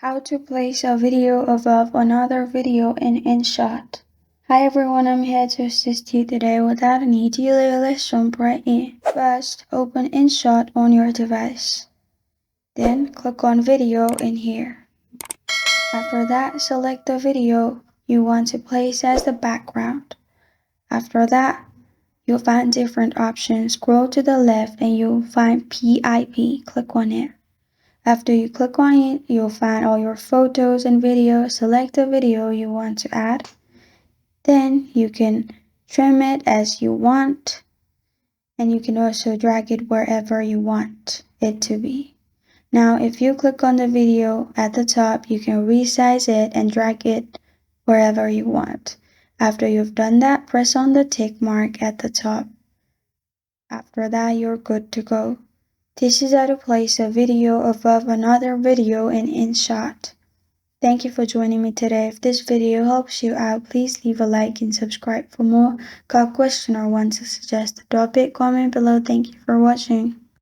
How to place a video above another video in Inshot. Hi everyone, I'm here to assist you today without any delay. Let's jump right in. First, open Inshot on your device. Then click on video in here. After that, select the video you want to place as the background. After that, you'll find different options. Scroll to the left and you'll find PIP. Click on it. After you click on it, you'll find all your photos and videos. Select the video you want to add. Then you can trim it as you want, and you can also drag it wherever you want it to be. Now, if you click on the video at the top, you can resize it and drag it wherever you want. After you've done that, press on the tick mark at the top. After that, you're good to go. This is how to place a video above another video in Inshot. Thank you for joining me today. If this video helps you out, please leave a like and subscribe for more. Got a question or want to suggest a topic? Comment below. Thank you for watching.